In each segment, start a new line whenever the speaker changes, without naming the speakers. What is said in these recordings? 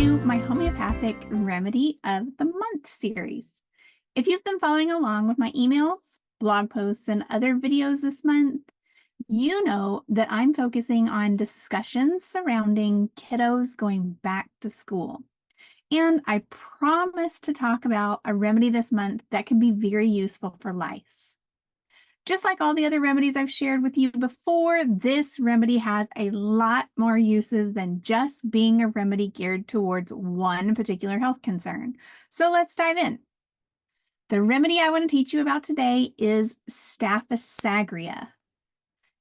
to my Homeopathic Remedy of the Month series. If you've been following along with my emails, blog posts, and other videos this month, you know that I'm focusing on discussions surrounding kiddos going back to school. And I promise to talk about a remedy this month that can be very useful for lice. Just like all the other remedies I've shared with you before, this remedy has a lot more uses than just being a remedy geared towards one particular health concern. So let's dive in. The remedy I want to teach you about today is Staphysagria.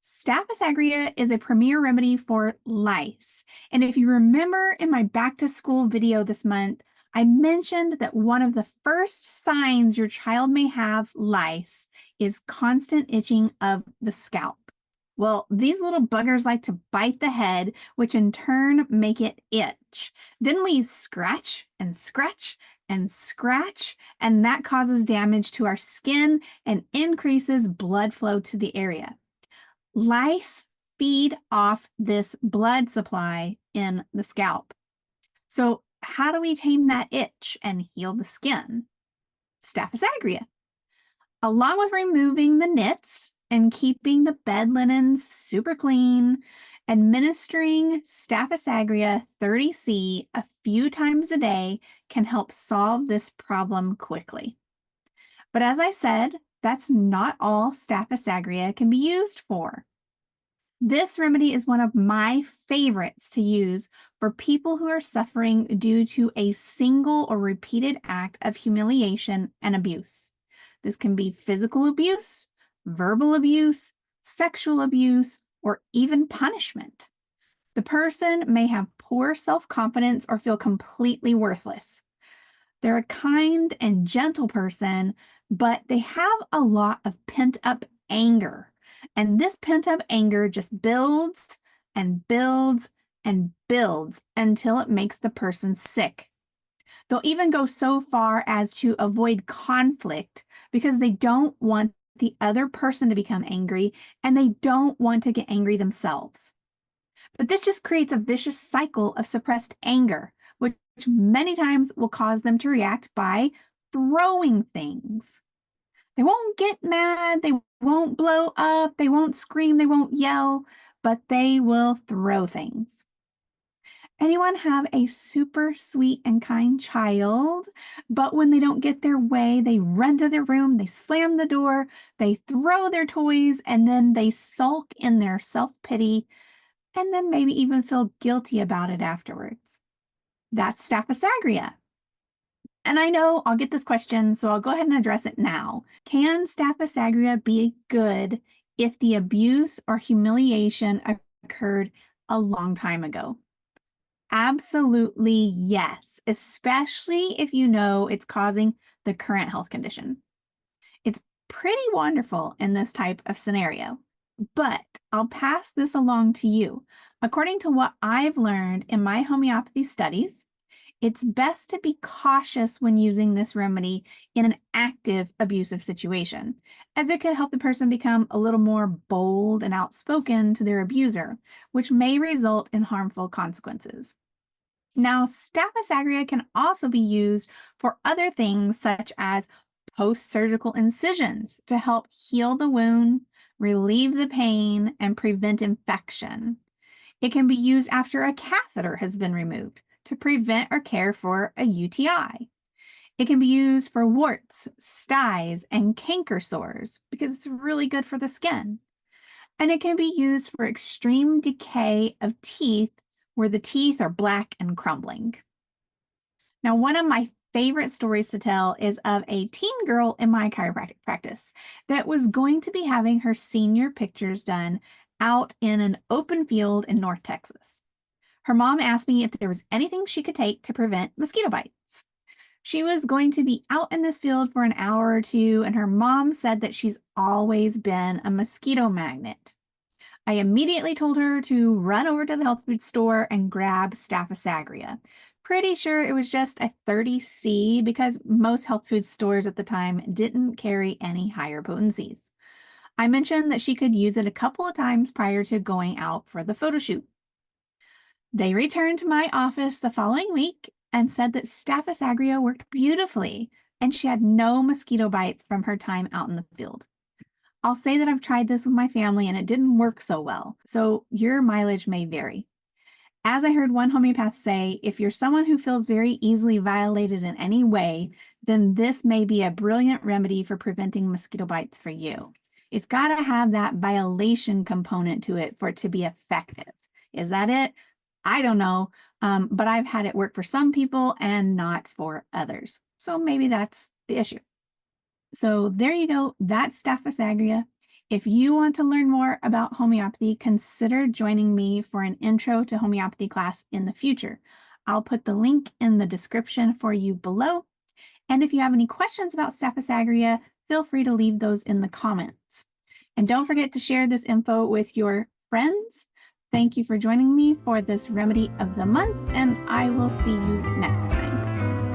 Staphysagria is a premier remedy for lice. And if you remember in my back to school video this month, I mentioned that one of the first signs your child may have lice is constant itching of the scalp. Well, these little buggers like to bite the head, which in turn make it itch. Then we scratch and scratch and scratch, and that causes damage to our skin and increases blood flow to the area. Lice feed off this blood supply in the scalp. So how do we tame that itch and heal the skin? Staphysagria. Along with removing the nits and keeping the bed linens super clean, administering Staphysagria 30C a few times a day can help solve this problem quickly. But as I said, that's not all Staphysagria can be used for. This remedy is one of my favorites to use for people who are suffering due to a single or repeated act of humiliation and abuse. This can be physical abuse, verbal abuse, sexual abuse, or even punishment. The person may have poor self-confidence or feel completely worthless. They're a kind and gentle person, but they have a lot of pent-up anger. And this pent-up anger just builds and builds and builds until it makes the person sick. They'll even go so far as to avoid conflict because they don't want the other person to become angry and they don't want to get angry themselves. But this just creates a vicious cycle of suppressed anger, which many times will cause them to react by throwing things. They won't get mad, they won't blow up, they won't scream, they won't yell, but they will throw things. Anyone have a super sweet and kind child, but when they don't get their way, they run to their room, they slam the door, they throw their toys, and then they sulk in their self-pity, and then maybe even feel guilty about it afterwards? That's Staphysagria. And I know I'll get this question, so I'll go ahead and address it now. Can Staphysagria be good if the abuse or humiliation occurred a long time ago? Absolutely yes, especially if you know it's causing the current health condition. It's pretty wonderful in this type of scenario, but I'll pass this along to you. According to what I've learned in my homeopathy studies, it's best to be cautious when using this remedy in an active abusive situation, as it could help the person become a little more bold and outspoken to their abuser, which may result in harmful consequences. Now, Staphysagria can also be used for other things such as post-surgical incisions to help heal the wound, relieve the pain, and prevent infection. It can be used after a catheter has been removed to prevent or care for a UTI. It can be used for warts, styes, and canker sores because it's really good for the skin. And it can be used for extreme decay of teeth where the teeth are black and crumbling. Now, one of my favorite stories to tell is of a teen girl in my chiropractic practice that was going to be having her senior pictures done out in an open field in North Texas. Her mom asked me if there was anything she could take to prevent mosquito bites. She was going to be out in this field for an hour or two, and her mom said that she's always been a mosquito magnet. I immediately told her to run over to the health food store and grab Staphysagria. Pretty sure it was just a 30C because most health food stores at the time didn't carry any higher potencies. I mentioned that she could use it a couple of times prior to going out for the photo shoot. They returned to my office the following week and said that Staphysagria worked beautifully and she had no mosquito bites from her time out in the field. I'll say that I've tried this with my family and it didn't work so well, so your mileage may vary. As I heard one homeopath say, if you're someone who feels very easily violated in any way, then this may be a brilliant remedy for preventing mosquito bites for you. It's got to have that violation component to it for it to be effective. Is that it? I don't know, but I've had it work for some people and not for others. So maybe that's the issue. So there you go. That's Staphysagria. If you want to learn more about homeopathy, consider joining me for an intro to homeopathy class in the future. I'll put the link in the description for you below. And if you have any questions about Staphysagria, feel free to leave those in the comments. And don't forget to share this info with your friends. Thank you for joining me for this remedy of the month, and I will see you next time.